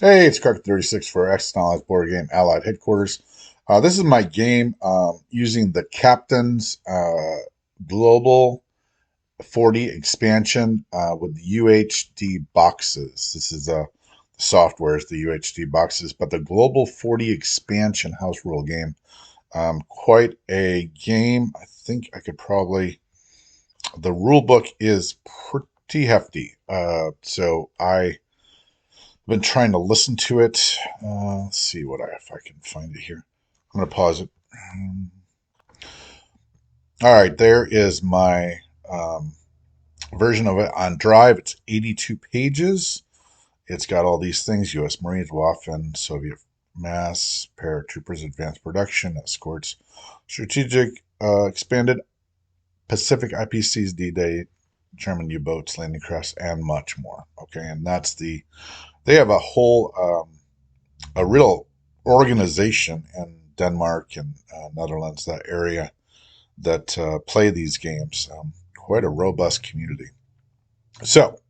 Hey, it's Crack36 for X Knowledge Board Game Allied Headquarters. This is my game using the Captain's Global 40 expansion with UHD boxes. This is software is the UHD boxes, but the Global 40 expansion house rule game. Quite a game. I think I could probably. The rule book is pretty hefty. So I been trying to listen to it. Let's see if I can find it here. I'm going to pause it. All right, there is my um, version of it on Drive. It's 82 pages. It's got all these things: U.S. Marines, Waffen, Soviet mass, paratroopers, advanced production, escorts, strategic, expanded Pacific IPCs, D-Day, German U-boats, landing crafts, and much more. Okay, and that's the. They have a whole a real organization in Denmark and Netherlands, that area, that play these games. Quite a robust community. So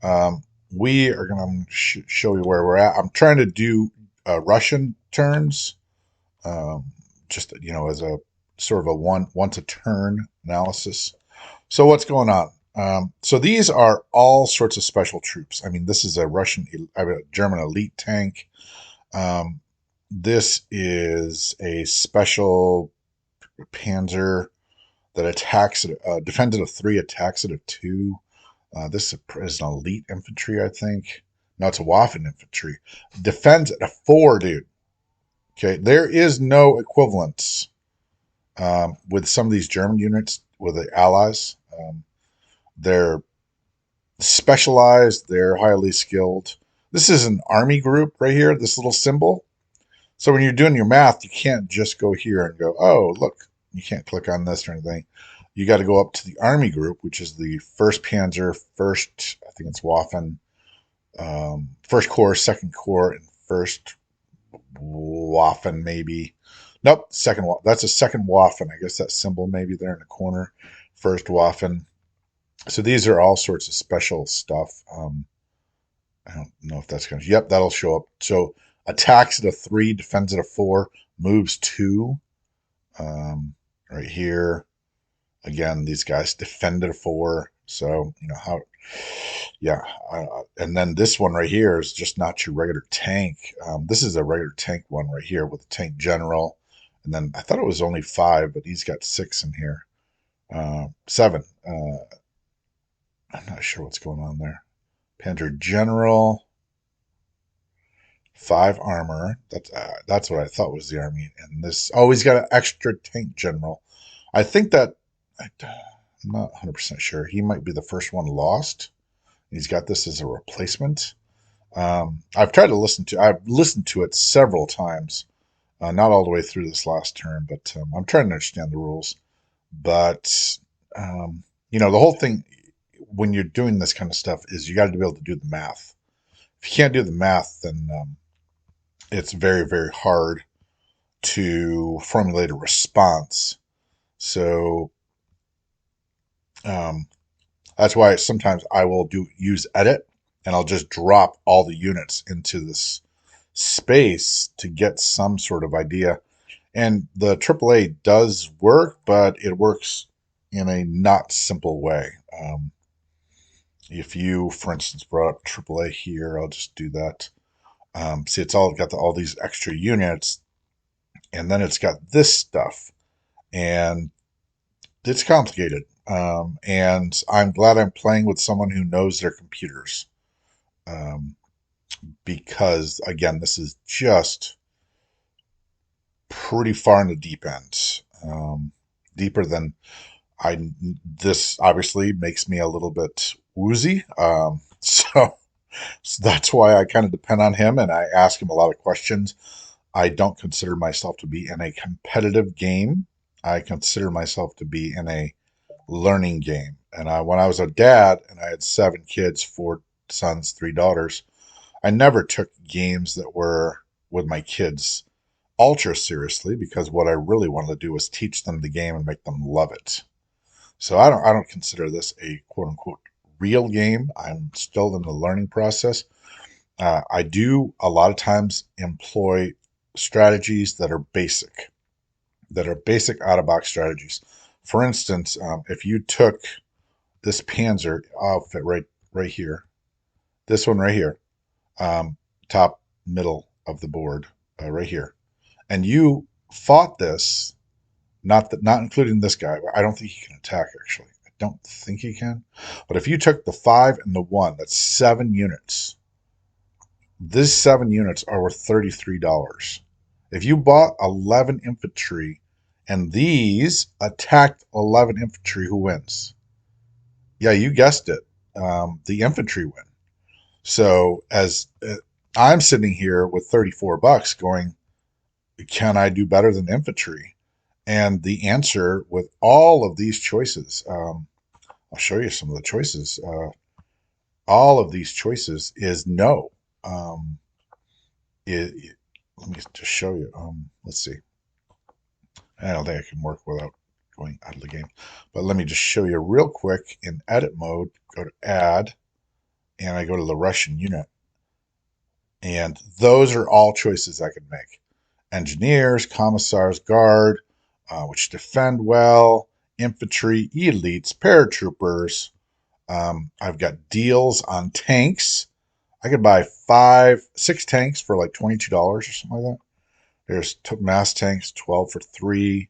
um, we are going to show you where we're at. I'm trying to do Russian turns, um, just as a sort of a once a turn analysis. So what's going on? So these are all sorts of special troops. I mean, this is a German elite tank. Um, this is a special Panzer that attacks, defends at a 3, attacks at a 2. This is an elite infantry, I think. No, it's a Waffen infantry. Defends at a 4, dude. Okay, there is no equivalence with some of these German units with the Allies. They're specialized, they're highly skilled. This is an army group right here, this little symbol. So when you're doing your math, you can't just go here and go, oh, look, you can't click on this or anything. You got to go up to the Army group, which is the First Panzer, First, I think it's Waffen, First Corps, Second Corps, and First Waffen, maybe. Nope, second. That's a second Waffen. I guess that symbol maybe there in the corner. First Waffen. So these are all sorts of special stuff. I don't know if that's going to. Yep, that'll show up. So attacks at a 3, defends at a 4, moves 2. Right here, again, these guys defend at a 4. So how. Yeah, and then this one right here is just not your regular tank. This is a regular tank one right here with a tank general, and then I thought it was only 5, but he's got 6 in here. 7. I'm not sure what's going on there. Panzer General. 5 armor. That's what I thought was the army. And this, oh, he's got an extra tank general. I think that I'm not 100% sure. He might be the first one lost. He's got this as a replacement. I've listened to it several times, not all the way through this last term, but I'm trying to understand the rules. But the whole thing when you're doing this kind of stuff is you got to be able to do the math. If you can't do the math, then it's very, very hard to formulate a response. So um, that's why sometimes I will use edit, and I'll just drop all the units into this space to get some sort of idea. And the AAA does work, but it works in a not simple way. If you, for instance, brought up AAA here, I'll just do that. See, it's all got all these extra units, and then it's got this stuff, and it's complicated. And I'm glad I'm playing with someone who knows their computers, um, because again, this is just pretty far in the deep end, deeper than I. This obviously makes me a little bit woozy, so that's why I kind of depend on him, and I ask him a lot of questions. I don't consider myself to be in a competitive game. I consider myself to be in a learning game. And when I was a dad and I had 7 kids, 4 sons, 3 daughters, I never took games that were with my kids ultra seriously, because what I really wanted to do was teach them the game and make them love it. So I don't consider this a quote unquote real game. I'm still in the learning process. I do a lot of times employ strategies that are basic out of box strategies. For instance, if you took this Panzer outfit right here, this one right here, top middle of the board, right here, and you fought this, not including this guy. I don't think he can attack actually. I don't think he can. But if you took the 5 and the 1, that's 7 units. These 7 units are worth $33. If you bought 11 infantry and these attacked 11 infantry, who wins? Yeah, you guessed it. The infantry win. So as I'm sitting here with $34 going, can I do better than infantry? And the answer with all of these choices, I'll show you some of the choices. All of these choices is no. Um, Let me just show you. Let's see. I don't think I can work without going out of the game. But let me just show you real quick in edit mode. Go to add, and I go to the Russian unit. And those are all choices I can make. Engineers, commissars, guard, which defend well, infantry, elites, paratroopers. I've got deals on tanks. I could buy 6 tanks for like $22 or something like that. There's mass tanks, 12 for 3.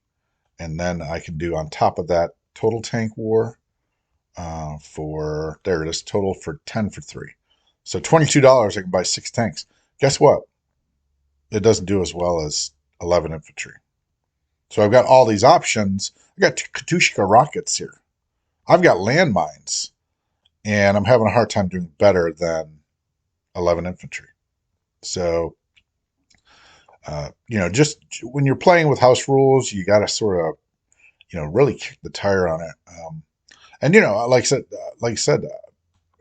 And then I can do on top of that total tank war there it is, total for 10 for 3. So $22, I can buy 6 tanks. Guess what? It doesn't do as well as 11 infantry. So I've got all these options. I've got Katushka rockets here. I've got landmines. And I'm having a hard time doing better than 11 infantry. So, just when you're playing with house rules, you got to sort of, really kick the tire on it. And, like I said,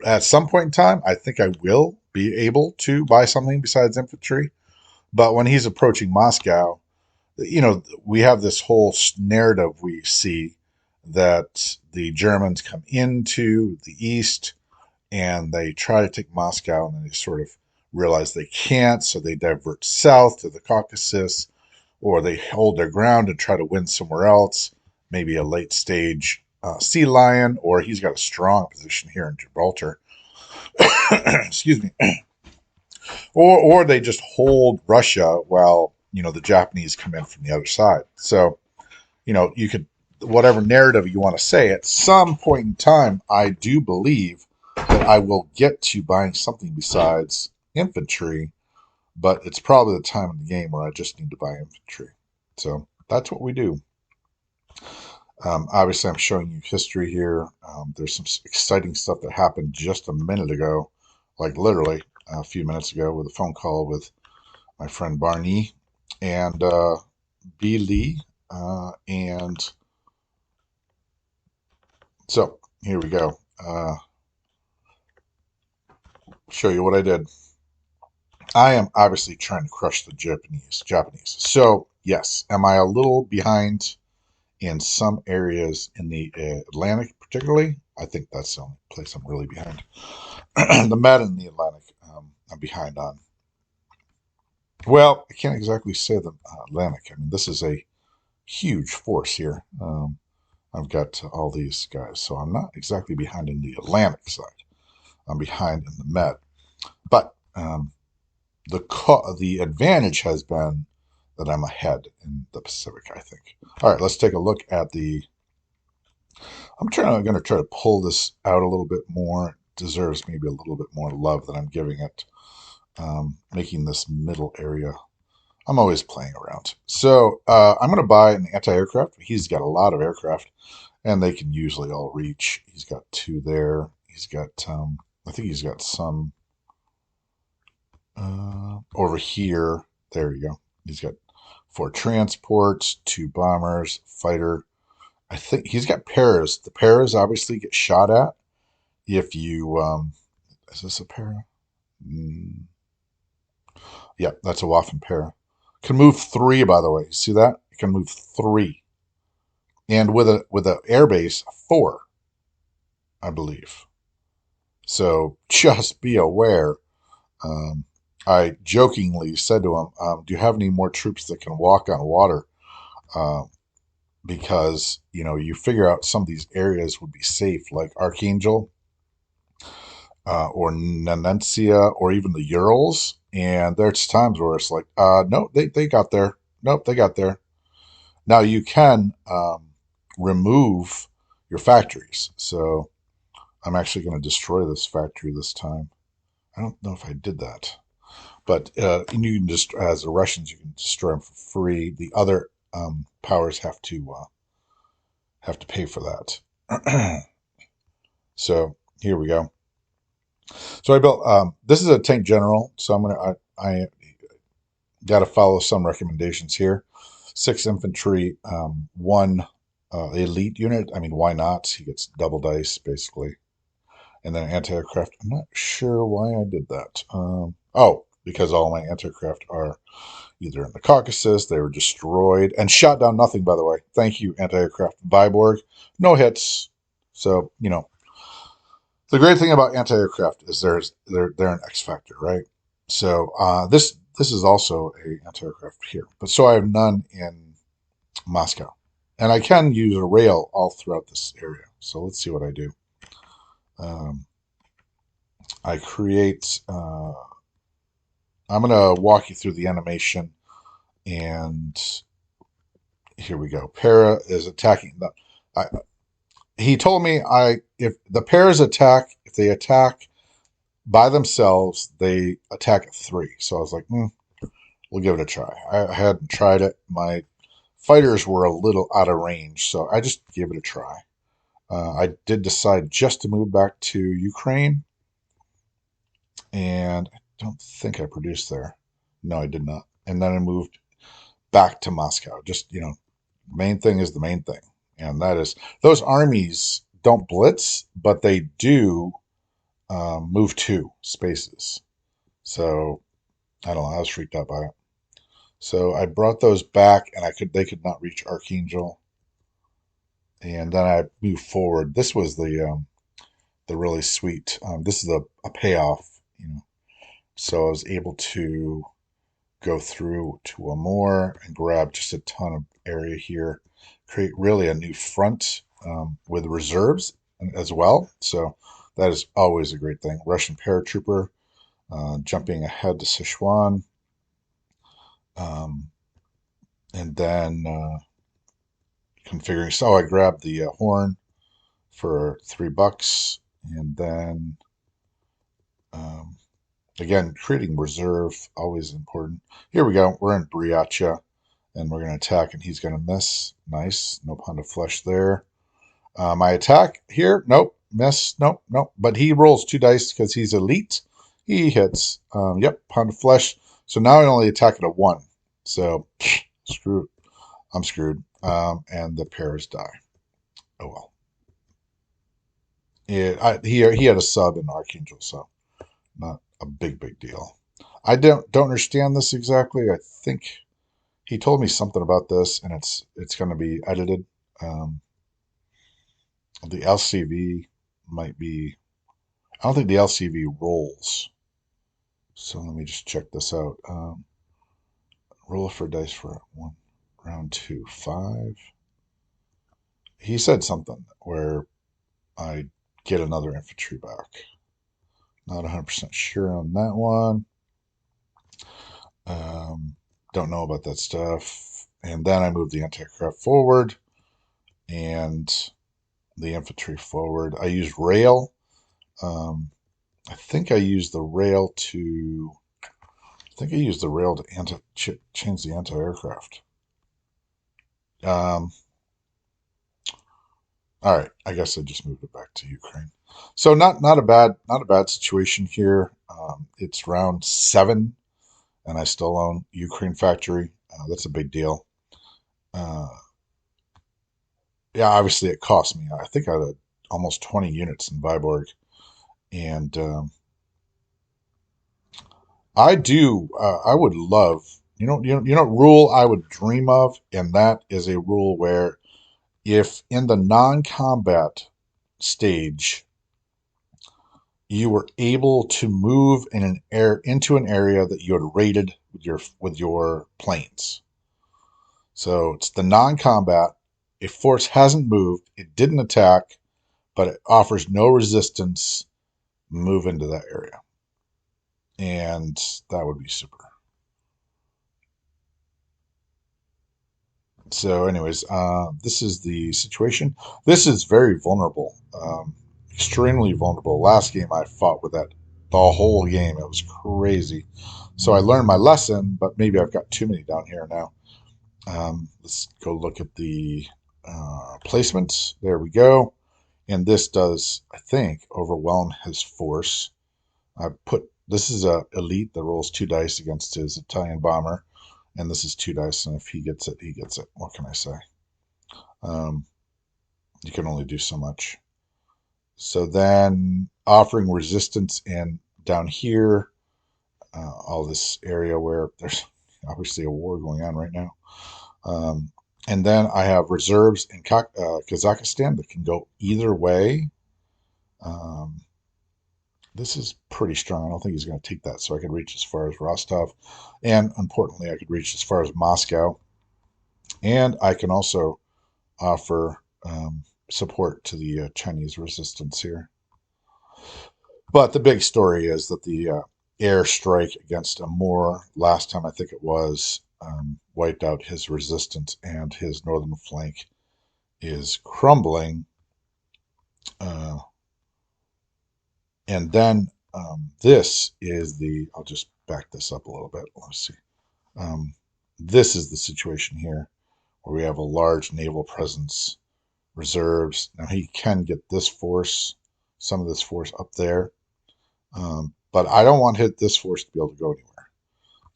at some point in time, I think I will be able to buy something besides infantry. But when he's approaching Moscow, we have this whole narrative we see that the Germans come into the east and they try to take Moscow, and then they sort of realize they can't, so they divert south to the Caucasus, or they hold their ground and try to win somewhere else, maybe a late stage Sea Lion, or he's got a strong position here in Gibraltar. Excuse me. Or they just hold Russia while the Japanese come in from the other side. So you could, whatever narrative you want to say, at some point in time, I do believe that I will get to buying something besides infantry, but it's probably the time in the game where I just need to buy infantry. So that's what we do. Obviously, I'm showing you history here. There's some exciting stuff that happened just a minute ago, like literally a few minutes ago, with a phone call with my friend Barney and B. Lee. And so here we go. Show you what I did. I am obviously trying to crush the Japanese. So yes, am I a little behind in some areas in the Atlantic, particularly? I think that's the only place I'm really behind. The Med in the Atlantic, I'm behind on. Well, I can't exactly say the Atlantic. I mean, this is a huge force here. I've got all these guys, so I'm not exactly behind in the Atlantic side. I'm behind in the Med, but the advantage has been that I'm ahead in the Pacific, I think. All right, let's take a look at the. I'm going to try to pull this out a little bit more. It deserves maybe a little bit more love than I'm giving it. Making this middle area. I'm always playing around. So I'm going to buy an anti-aircraft. He's got a lot of aircraft, and they can usually all reach. He's got 2 there. He's got, I think he's got some over here. There you go. He's got 4 transports, 2 bombers, fighter. I think he's got paras. The paras obviously get shot at if you. Is this a para? Mm. Yeah, that's a Waffen para. Can move 3, by the way. You see that? It can move 3, and with a airbase 4, I believe. So just be aware. Um, I jokingly said to him, "Do you have any more troops that can walk on water?" Uh, because you figure out some of these areas would be safe, like Archangel or Nanencia or even the Urals. And there's times where it's like, no, they got there. Nope, they got there. Now you can remove your factories. So I'm actually going to destroy this factory this time. I don't know if I did that, but and you can just, as the Russians, you can destroy them for free. The other powers have to pay for that. So here we go. So I built. This is a tank general, so I got to follow some recommendations here. 6 infantry, one elite unit. I mean, why not? He gets double dice basically, and then anti-aircraft. I'm not sure why I did that. Oh, because all my anti-aircraft are either in the Caucasus, they were destroyed and shot down. Nothing, by the way. Thank you, anti-aircraft. Viborg, no hits. So the great thing about anti-aircraft is they're an X factor, right? So this is also a anti-aircraft here, but so I have none in Moscow, and I can use a rail all throughout this area. So let's see what I do. Um, I create. I'm gonna walk you through the animation, and here we go. Para is attacking the. I, he told me if the pairs attack, if they attack by themselves, they attack at 3. So I was like, we'll give it a try. I hadn't tried it. My fighters were a little out of range, so I just gave it a try. I did decide just to move back to Ukraine, and I don't think I produced there. No, I did not. And then I moved back to Moscow. Just, main thing is the main thing. And that is, those armies don't blitz, but they do move 2 spaces. So I don't know. I was freaked out by it. So I brought those back, and they could not reach Archangel, and then I moved forward. This was the really sweet. This is a payoff. So I was able to go through to Amur and grab just a ton of area here, create really a new front with reserves as well. So that is always a great thing. Russian paratrooper jumping ahead to Sichuan. Um, and then configuring. So I grabbed the horn for $3, and then um, again creating reserve always important. Here we go. We're in Briacha, and we're going to attack, and he's going to miss. Nice, no pound of flesh there. My attack here, nope, miss, nope, nope. But he rolls 2 dice because he's elite. He hits. Yep, pound of flesh. So now I only attack at a 1. So screwed. I'm screwed. And the pairs die. Oh well. Yeah, he had a sub in Archangel, so not a big deal. I don't understand this exactly. I think he told me something about this, and it's going to be edited. Um, the LCV might be. I don't think the LCV rolls. So let me just check this out. Roll for dice for 1, round 2, 5. He said something where I get another infantry back. Not 100% sure on that one. Don't know about that stuff. And then I moved the anti-aircraft forward and the infantry forward. I used rail. I think I used the rail to. I think I used the rail to change the anti-aircraft. Um, all right, I guess I just moved it back to Ukraine. So not a bad situation here. It's round 7, and I still own Ukraine factory. That's a big deal. Uh, yeah, obviously it cost me. I think I had almost 20 units in Viborg, and I do. I would love. Rule I would dream of, and that is a rule where if in the non-combat stage you were able to move in an air into an area that you had raided with your planes. So it's the non-combat. A force hasn't moved, it didn't attack, but it offers no resistance. Move into that area, and that would be super. So, anyways, this is the situation. This is very vulnerable, extremely vulnerable. Last game I fought with that the whole game. It was crazy. So I learned my lesson, but maybe I've got too many down here now. Let's go look at the placements. There we go. And this does, I think, overwhelm his force. This is a elite that rolls 2 dice against his Italian bomber, and this is 2 dice, and if he gets it, he gets it. What can I say? Um, you can only do so much. So then offering resistance in down here, all this area where there's obviously a war going on right now. And then I have reserves in Kazakhstan that can go either way. This is pretty strong. I don't think he's going to take that. So I could reach as far as Rostov. And importantly, I could reach as far as Moscow. And I can also offer support to the Chinese resistance here. But the big story is that the air strike against Amur last time, I think it was, wiped out his resistance, and his northern flank is crumbling. And then this is I'll just back this up a little bit. Let's see. This is the situation here where we have a large naval presence, reserves. Now he can get this force, some of this force up there. But I don't want this force to be able to go anywhere.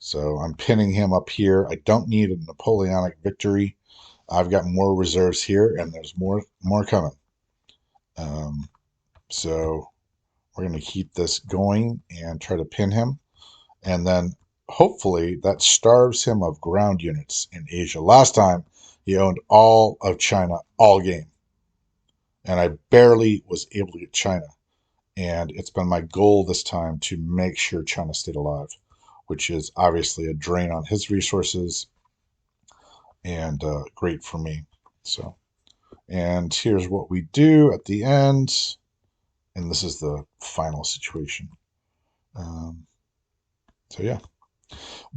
So I'm pinning him up here. I don't need a Napoleonic victory. I've got more reserves here, and there's more coming. So we're going to keep this going and try to pin him. And then hopefully that starves him of ground units in Asia. Last time he owned all of China all game. And I barely was able to get China. And it's been my goal this time to make sure China stayed alive, which is obviously a drain on his resources and great for me. So, and here's what we do at the end. And this is the final situation. So yeah,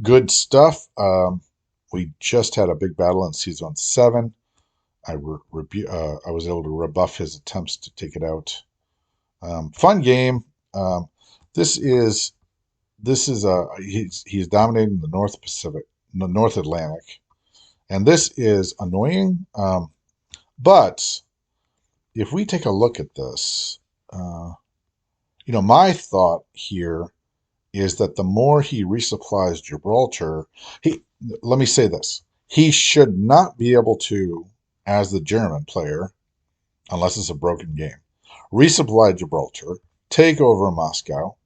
good stuff. We just had a big battle in Season 7. I was able to rebuff his attempts to take it out. Fun game. This is he's dominating the North Pacific, the North Atlantic, and this is annoying. But if we take a look at this, my thought here is that the more he resupplies Gibraltar, let me say this: he should not be able to, as the German player, unless it's a broken game, resupply Gibraltar, take over Moscow,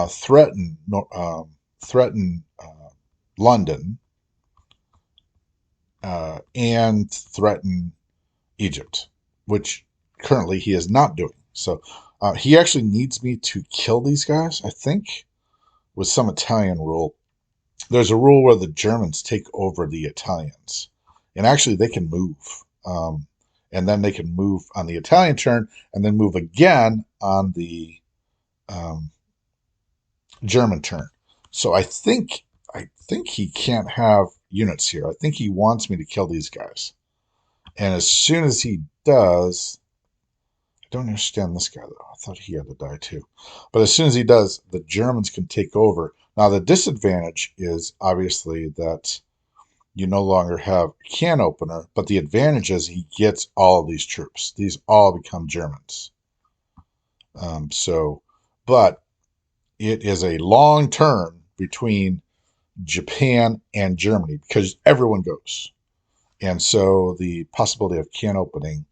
threaten London, and threaten Egypt, which currently he is not doing. So he actually needs me to kill these guys, I think, with some Italian rule. There's a rule where the Germans take over the Italians, and actually they can move. And then they can move on the Italian turn, and then move again on the German turn. So I think he can't have units here. I think he wants me to kill these guys. And as soon as he does, I don't understand this guy though. I thought he had to die too. But as soon as he does, the Germans can take over. Now the disadvantage is obviously that you no longer have can opener, but the advantage is he gets all of these troops. These all become Germans. But it is a long turn between Japan and Germany because everyone goes. And so the possibility of can opening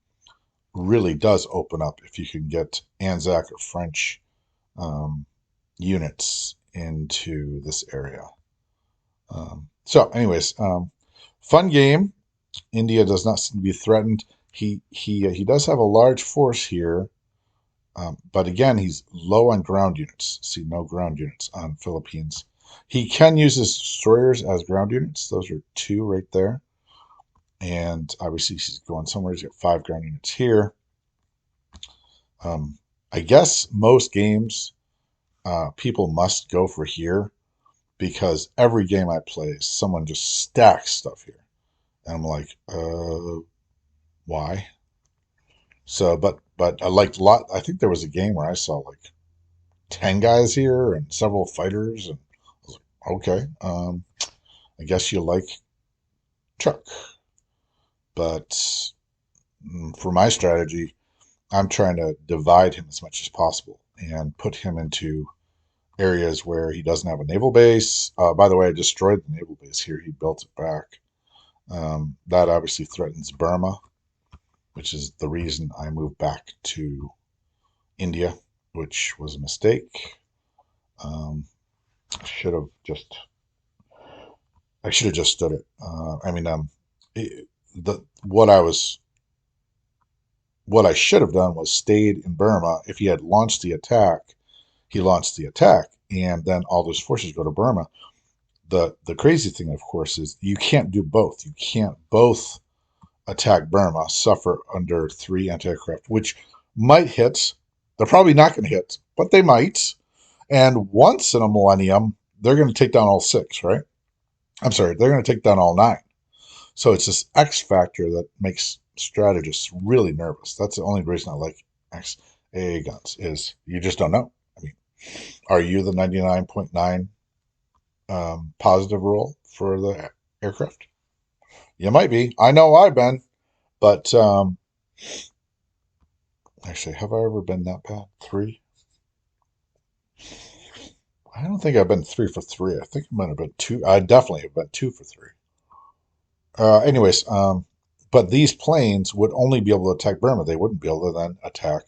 really does open up if you can get Anzac or French units into this area. Anyways, fun game. India does not seem to be threatened. He does have a large force here. But again, he's low on ground units. See, no ground units on Philippines. He can use his destroyers as ground units. Those are two right there. And obviously he's going somewhere. He's got 5 ground units here. I guess most games people must go for here because every game I play, someone just stacks stuff here. And I'm like, why? So, but I liked a lot. I think there was a game where I saw like 10 guys here and several fighters, and I was like, okay, I guess you like truck. But for my strategy, I'm trying to divide him as much as possible and put him into areas where he doesn't have a naval base. By the way, I destroyed the naval base here. He built it back. That obviously threatens Burma, which is the reason I moved back to India, which was a mistake. Um, I should have just stood it. The what I should have done was stayed in Burma. If he had launched the attack, he launched the attack, and then all those forces go to Burma. The crazy thing, of course, is you can't do both. You can't both attack Burma, suffer under 3 anti-aircraft, which might hit. They're probably not going to hit, but they might. And once in a millennium, they're going to take down all 6, right? I'm sorry, they're going to take down all 9. So it's this X factor that makes strategists really nervous. That's the only reason I like XA guns is you just don't know. I mean, are you the 99.9 positive rule for the aircraft? You might be. I know I've been, but actually, have I ever been that bad? 3? I don't think I've been 3 for 3. I think I might have been 2. I definitely have been 2 for 3. Anyways, but these planes would only be able to attack Burma. They wouldn't be able to then attack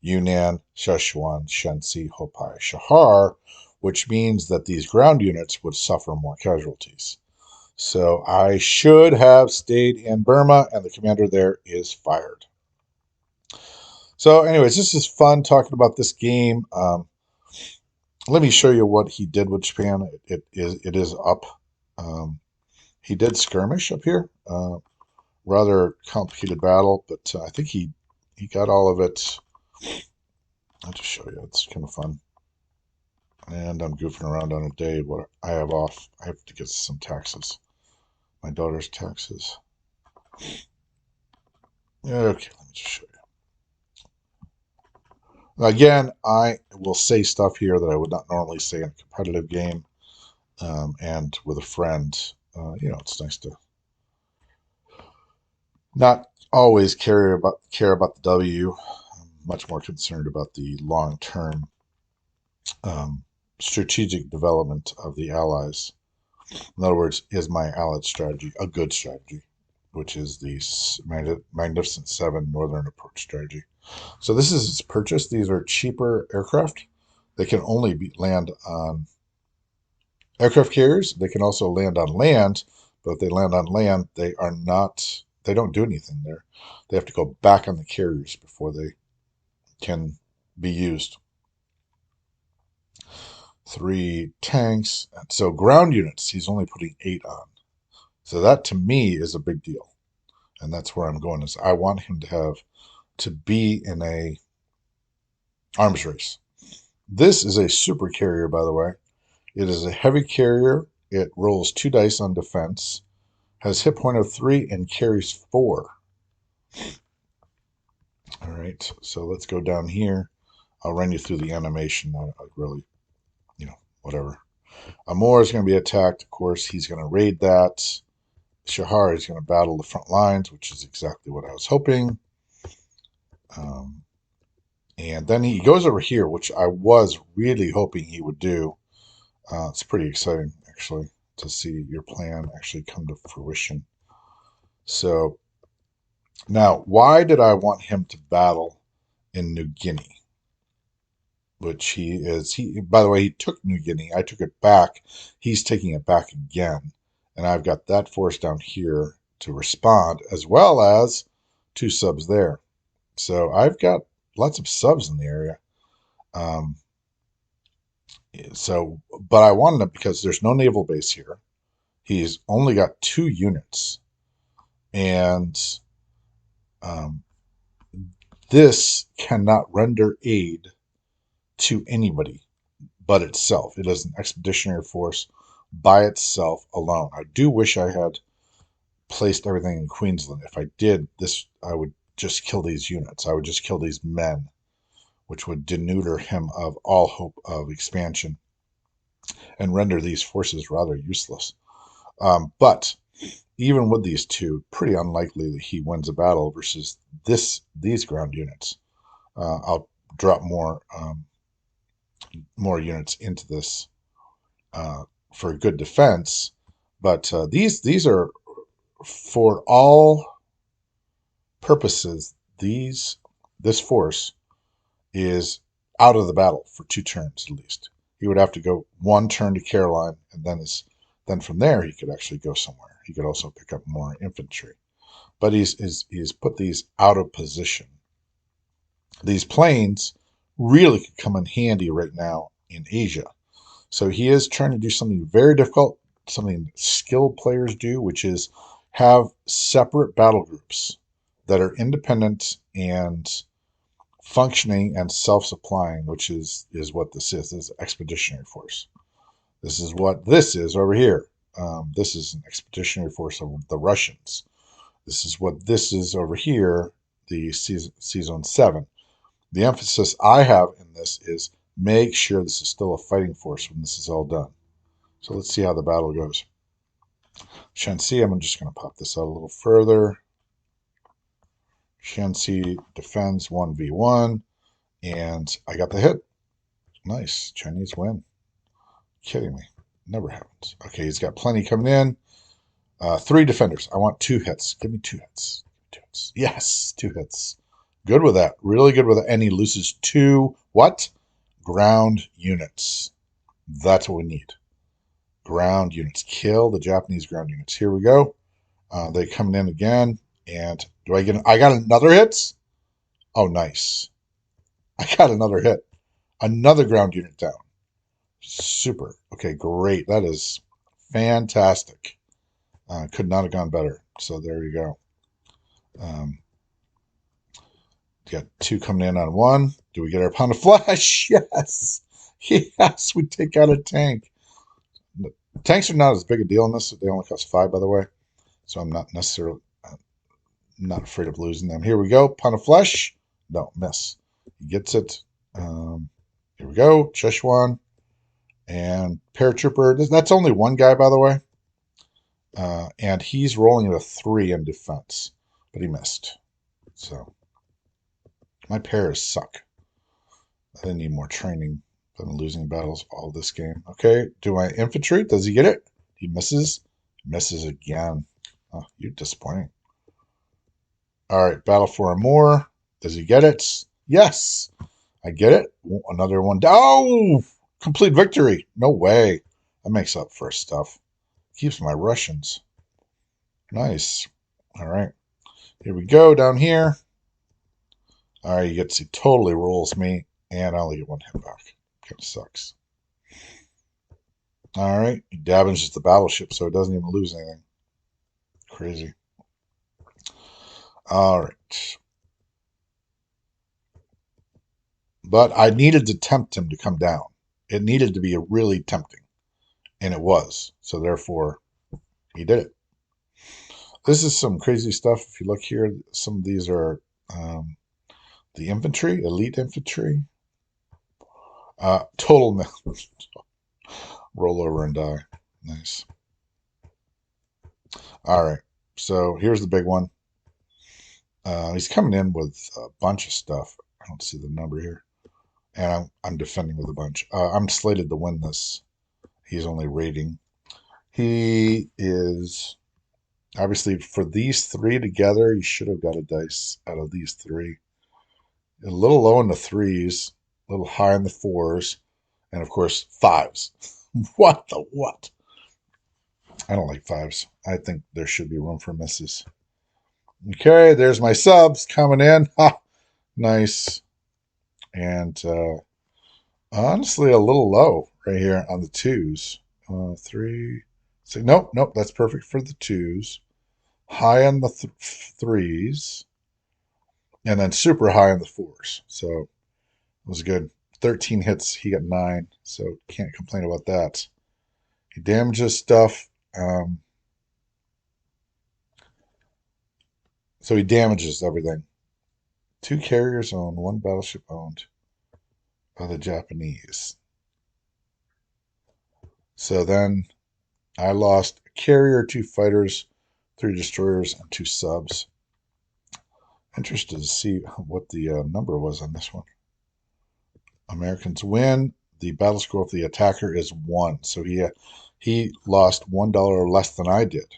Yunnan, Sichuan, Shensi, Hopai, Shahar, which means that these ground units would suffer more casualties. So I should have stayed in Burma, and the commander there is fired. So, anyways, this is fun talking about this game. Let me show you what he did with Japan. It is up. He did skirmish up here. Rather complicated battle, but I think he got all of it. I'll just show you. It's kind of fun. And I'm goofing around on a day what I have off. I have to get some taxes. My daughter's taxes. Okay, let me just show you. Again, I will say stuff here that I would not normally say in a competitive game, and with a friend. It's nice to not always care about the W. I'm much more concerned about the long-term strategic development of the allies. In other words, is my allied strategy a good strategy, which is the Magnificent 7 Northern Approach strategy. So this is its purchase. These are cheaper aircraft. They can only land on aircraft carriers. They can also land on land, but if they land on land, they don't do anything there. They have to go back on the carriers before they can be used. 3 tanks. So ground units, he's only putting 8 on. So that to me is a big deal. And that's where I'm going is I want him to be in a arms race. This is a super carrier, by the way. It is a heavy carrier. It rolls 2 dice on defense, has hit point of 3, and carries 4. All right, so let's go down here. I'll run you through the animation. I really, whatever. Amor is going to be attacked. Of course, he's going to raid that. Shahar is going to battle the front lines, which is exactly what I was hoping. And then he goes over here, which I was really hoping he would do. It's pretty exciting, actually, to see your plan actually come to fruition. So now, why did I want him to battle in New Guinea? Which by the way, he took New Guinea. I took it back. He's taking it back again. And I've got that force down here to respond, as well as 2 subs there. So I've got lots of subs in the area. Um, so, but I wanted him because there's no naval base here. He's only got 2 units, and um, this cannot render aid to anybody but itself. It is an expeditionary force by itself alone. I do wish I had placed everything in Queensland. If I did this, I would just kill these units. I would just kill these men, which would denudor him of all hope of expansion and render these forces rather useless. But even with these two, pretty unlikely that he wins a battle versus these ground units. I'll drop more units into this for good defense, but these are for all purposes. This force is out of the battle for 2 turns at least. He would have to go 1 turn to Caroline, and then from there he could actually go somewhere. He could also pick up more infantry, but he's put these out of position. These planes really could come in handy right now in Asia. So he is trying to do something very difficult, something skilled players do, which is have separate battle groups that are independent and functioning and self-supplying, which is what this is. This is expeditionary force. This is what this is over here. This is an expeditionary force of the Russians. This is what this is over here, the C-Zone 7. The emphasis I have in this is make sure this is still a fighting force when this is all done. So let's see how the battle goes. Shanxi, I'm just going to pop this out a little further. Shanxi defends 1v1, and I got the hit. Nice. Chinese win. Kidding me. Never happens. Okay, he's got plenty coming in. 3 defenders. I want 2 hits. Give me 2 hits. 2 hits. Yes, 2 hits. Good with that. Really good with that. And he loses 2 what? Ground units. That's what we need. Ground units. Kill the Japanese ground units. Here we go. They coming in again. And do I get? I got another hit. Oh, nice. I got another hit. Another ground unit down. Super. Okay, great. That is fantastic. Could not have gone better. So there you go. Got 2 coming in on 1. Do we get our pound of flesh? Yes. Yes, we take out a tank. Tanks are not as big a deal in this. They only cost 5, by the way. So I'm not necessarily not afraid of losing them. Here we go. Pound of flesh. No, miss. He gets it. Here we go. Szechuan and paratrooper. That's only 1 guy, by the way. And he's rolling at a 3 in defense, but he missed. So my pairs suck. I didn't need more training. I've been losing battles all this game. Okay, do my infantry? Does he get it? He misses. Misses again. Oh, you're disappointing. All right, battle for a more. Does he get it? Yes, I get it. Another one. Oh, complete victory. No way. That makes up for stuff. Keeps my Russians. Nice. All right. Here we go down here. All right, he totally rolls me, and I only get 1 hit back. Kind of sucks. All right, he damages the battleship, so it doesn't even lose anything. Crazy. All right. But I needed to tempt him to come down. It needed to be really tempting, and it was. So therefore, he did it. This is some crazy stuff. If you look here, some of these are the infantry, elite infantry. Total roll over and die. Nice. All right. So here's the big one. He's coming in with a bunch of stuff. I don't see the number here. And I'm defending with a bunch. I'm slated to win this. He's only raiding. He is obviously for these 3 together. He should have got a dice out of these 3. A little low in the 3s, a little high in the 4s, and of course 5s. What the what? I don't like 5s. I think there should be room for misses. Okay, there's my subs coming in. Ha, nice. And honestly, a little low right here on the twos. Three, six. Nope, nope. That's perfect for the twos. High on the threes, and then super high on the fours. So it was good. 13 hits. He got 9, so can't complain about that. He damages stuff. So he damages everything. 2 carriers owned, 1 battleship owned by the Japanese. So then I lost a carrier, 2 fighters, 3 destroyers, and 2 subs. Interested to see what the number was on this one. Americans win. The battle score of the attacker is 1. So he lost $1 less than I did.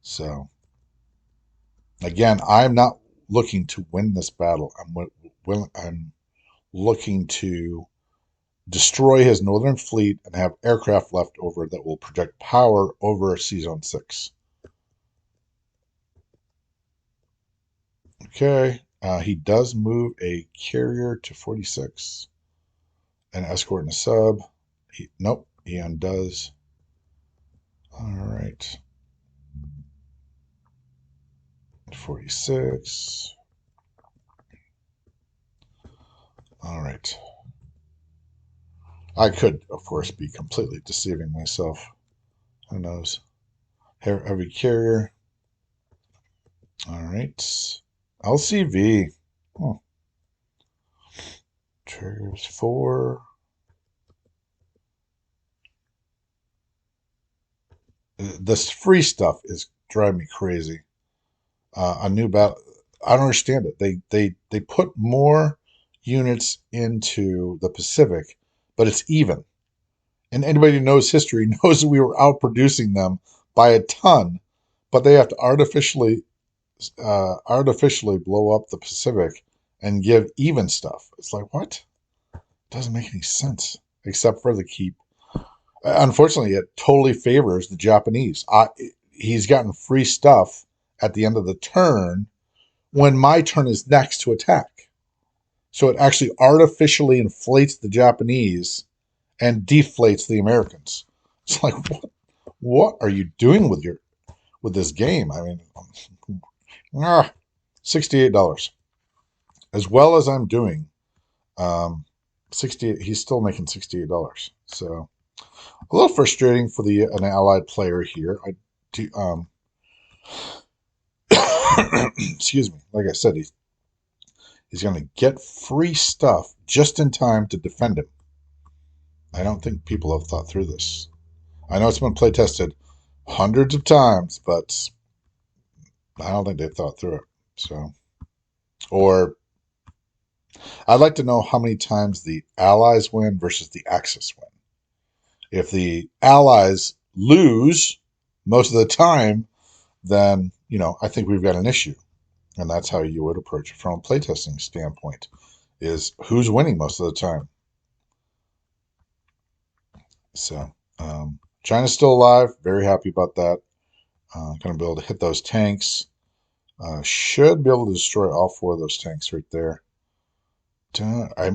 So again, I'm not looking to win this battle. I'm looking to destroy his northern fleet and have aircraft left over that will project power over C-Zone 6. Okay, he does move a carrier to 46, an escort and a sub. Nope, he undoes. All right, 46. All right. I could, of course, be completely deceiving myself. Who knows? Heavy carrier. All right. LCV. Oh. Triggers 4. This free stuff is driving me crazy. A new battle. I don't understand it. They put more units into the Pacific, but it's even. And anybody who knows history knows that we were outproducing them by a ton, but they have to artificially blow up the Pacific and give even stuff. It's like, what? It doesn't make any sense, except for the keep. Unfortunately, it totally favors the Japanese. He's gotten free stuff at the end of the turn when my turn is next to attack. So it actually artificially inflates the Japanese and deflates the Americans. It's like, what are you doing with this game? I mean, $68. As well as I'm doing, 68. He's still making $68. So a little frustrating for an allied player here. I do, excuse me. Like I said, he's going to get free stuff just in time to defend him. I don't think people have thought through this. I know it's been play tested hundreds of times, but I don't think they've thought through it. So, or I'd like to know how many times the Allies win versus the Axis win. If the Allies lose most of the time, then, I think we've got an issue. And that's how you would approach it from a playtesting standpoint, is who's winning most of the time. So, China's still alive. Very happy about that. Going to be able to hit those tanks. Should be able to destroy all 4 of those tanks right there.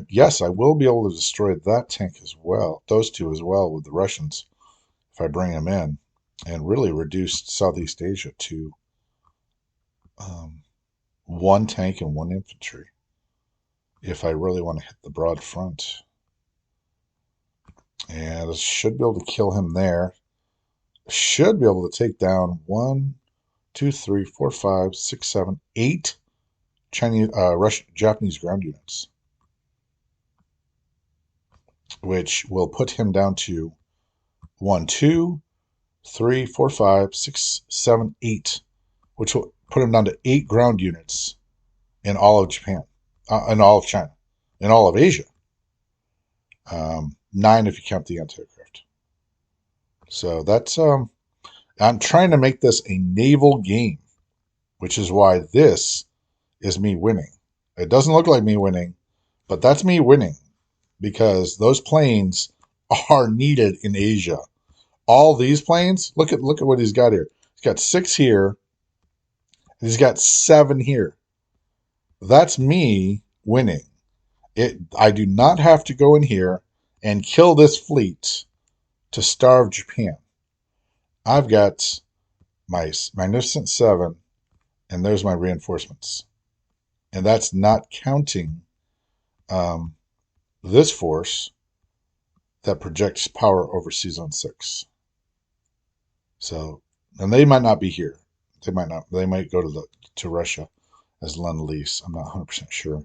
Yes, I will be able to destroy that tank as well. Those 2 as well with the Russians if I bring them in, and really reduce Southeast Asia to 1 tank and 1 infantry if I really want to hit the broad front. And I should be able to kill him there. Should be able to take down 1, 2, 3, 4, 5, 6, 7, 8 Japanese ground units, which will put him down to 1, 2, 3, 4, 5, 6, 7, 8, which will put him down to 8 ground units in all of Japan, in all of China, in all of Asia. 9 if you count the anti-aircraft. So that's I'm trying to make this a naval game, which is why this is me winning. It doesn't look like me winning, but that's me winning because those planes are needed in Asia. All these planes, look at what he's got here. He's got 6 here. He's got 7 here. That's me winning. I do not have to go in here and kill this fleet to starve Japan. I've got my Magnificent Seven, and there's my reinforcements. And that's not counting um, this force that projects power overseas on 6. So, and they might not be here. They might not. They might go to Russia as Lend Lease. I'm not 100% sure.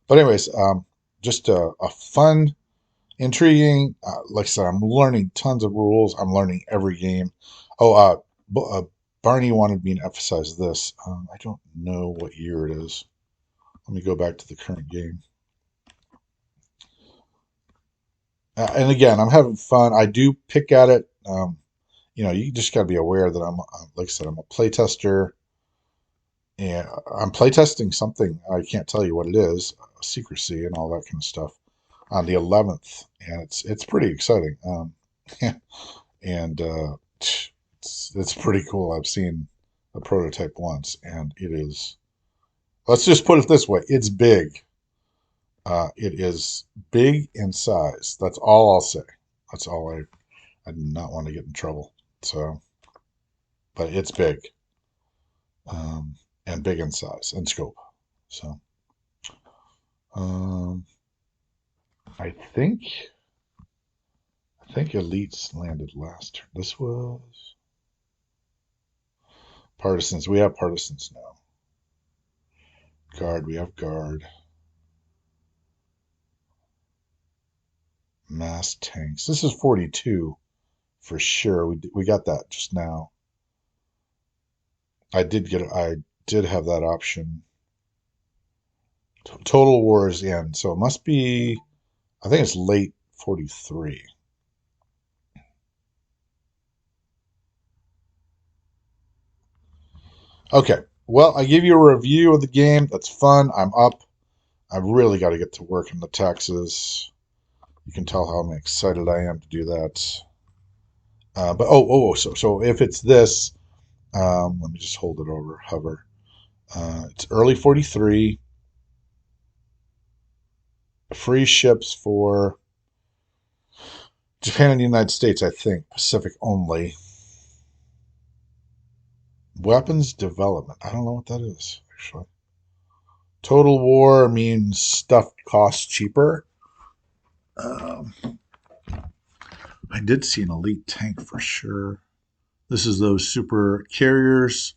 But anyways, just a fun, intriguing. Like I said, I'm learning tons of rules. I'm learning every game. Oh, Barney wanted me to emphasize this. I don't know what year it is. Let me go back to the current game. And again, I'm having fun. I do pick at it. You just got to be aware that like I said, I'm a playtester, and I'm playtesting something. I can't tell you what it is, secrecy and all that kind of stuff on the 11th, and it's pretty exciting. And it's pretty cool. I've seen a prototype once, and it is. Let's just put it this way: it's big. It is big in size. That's all I'll say. That's all I do not want to get in trouble. So, but it's big, um, and big in size and scope. So, um, I think I think Elites landed last turn. This was Partisans. We have Partisans now. Guard. We have Guard. Mass tanks. This is 42 for sure. We got that just now. I did have that option. Total War is in, so it must be. I think it's late 43. Okay. Well, I give you a review of the game. That's fun. I'm up. I really got to get to work on the taxes. You can tell how excited I am to do that. But so if it's this, let me just hold it over hover. It's early 43. Free ships for Japan and the United States, I think. Pacific only. Weapons development. I don't know what that is, actually. Total War means stuff costs cheaper. Um, I did see an elite tank for sure. This is those super carriers,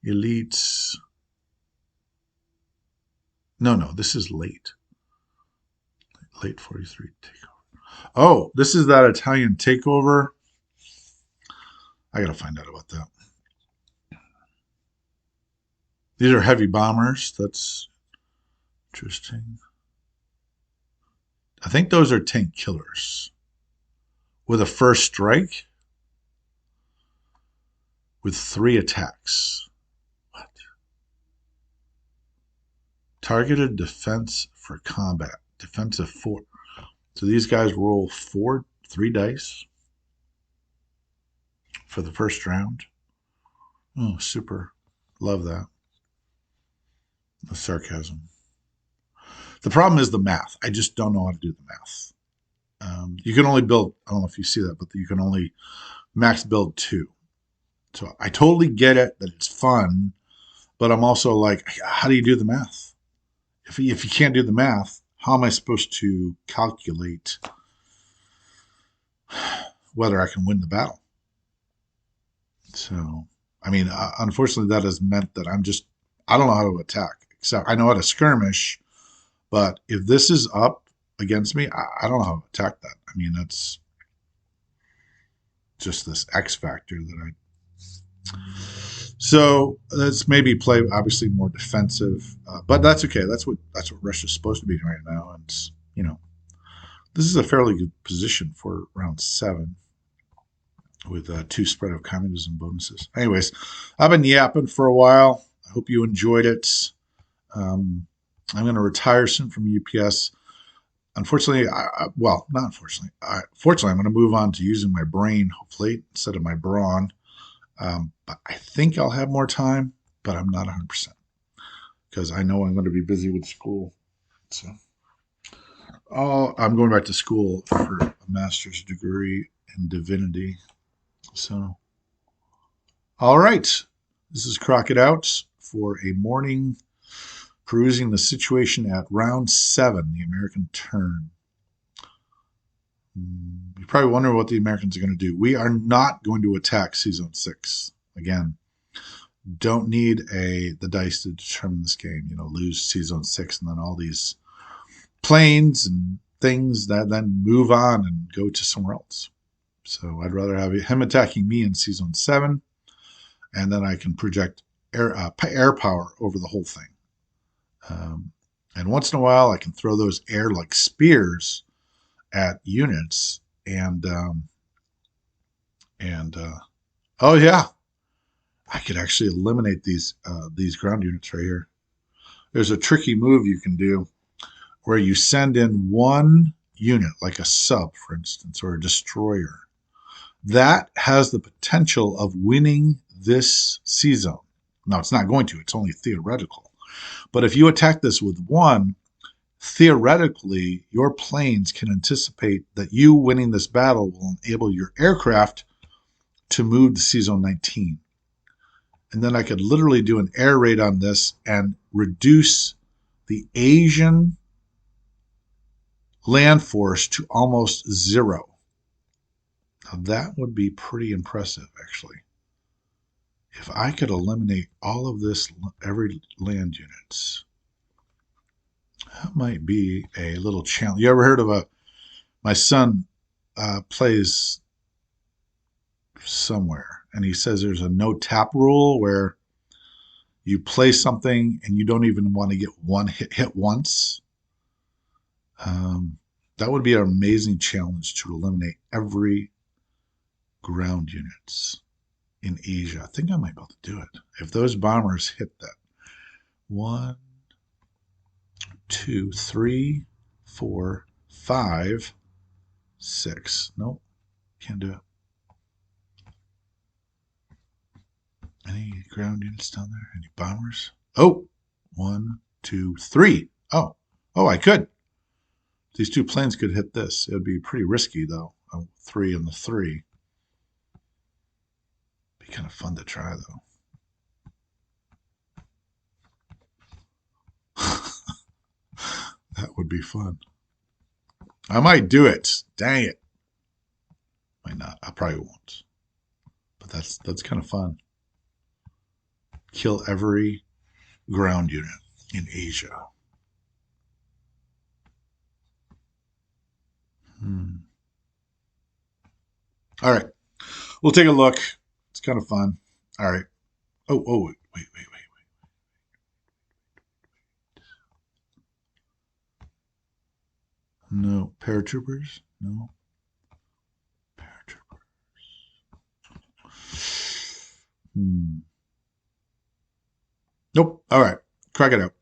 elites. No, this is late. Late 43 takeover. Oh, this is that Italian takeover. I gotta find out about that. These are heavy bombers. That's interesting. I think those are tank killers. With a first strike with 3 attacks. What? Targeted defense for combat. Defensive 4. So these guys roll 3 dice for the first round. Oh, super. Love that. The sarcasm. The problem is the math. I just don't know how to do the math. You can only build, I don't know if you see that, but you can only max build 2. So I totally get it that it's fun, but I'm also like, how do you do the math? If you can't do the math, how am I supposed to calculate whether I can win the battle? So, I mean, unfortunately, that has meant that I don't know how to attack, except I know how to skirmish. But if this is up against me, I don't know how to attack that. I mean, that's just this X factor that I. So let's maybe play obviously more defensive, but that's okay. That's what Russia's supposed to be right now, and this is a fairly good position for round 7 with 2 spread of communism bonuses. Anyways, I've been yapping for a while. I hope you enjoyed it. I'm going to retire soon from UPS. Unfortunately, well, not unfortunately. Fortunately, I'm going to move on to using my brain, hopefully, instead of my brawn. But I think I'll have more time, but I'm not 100% because I know I'm going to be busy with school. So, Oh, I'm going back to school for a master's degree in divinity. So, all right. This is Crockett Out for a morning perusing the situation at round 7, the American turn. You're probably wondering what the Americans are going to do. We are not going to attack Season 6 again. Don't need the dice to determine this game. Lose Season 6 and then all these planes and things that then move on and go to somewhere else. So I'd rather have him attacking me in Season 7, and then I can project air power over the whole thing. And once in a while, I can throw those air like spears at units, and oh yeah, I could actually eliminate these ground units right here. There's a tricky move you can do where you send in one unit, like a sub, for instance, or a destroyer. That has the potential of winning this season. Now, it's not going to, it's only theoretical. But if you attack this with one, theoretically, your planes can anticipate that you winning this battle will enable your aircraft to move to Season 19. And then I could literally do an air raid on this and reduce the Asian land force to almost zero. Now that would be pretty impressive, actually. If I could eliminate all of this, every land units, that might be a little challenge. You ever heard of my son plays somewhere, and he says there's a no tap rule where you play something and you don't even want to get one hit once. That would be an amazing challenge to eliminate every ground units in Asia. I think I might be able to do it if those bombers hit that. 1, 2, 3, 4, 5, 6. Nope, can't do it. Any ground units down there? Any bombers? Oh, 1, 2, 3. Oh, I could. These two planes could hit this. It would be pretty risky, though. 3 and the 3. Be kind of fun to try, though. That would be fun. I might do it. Dang it. Might not. I probably won't. But that's kind of fun. Kill every ground unit in Asia. All right. We'll take a look. It's kind of fun. All right. Oh, wait. No. Paratroopers? No. Paratroopers. Nope. All right. Crack it out.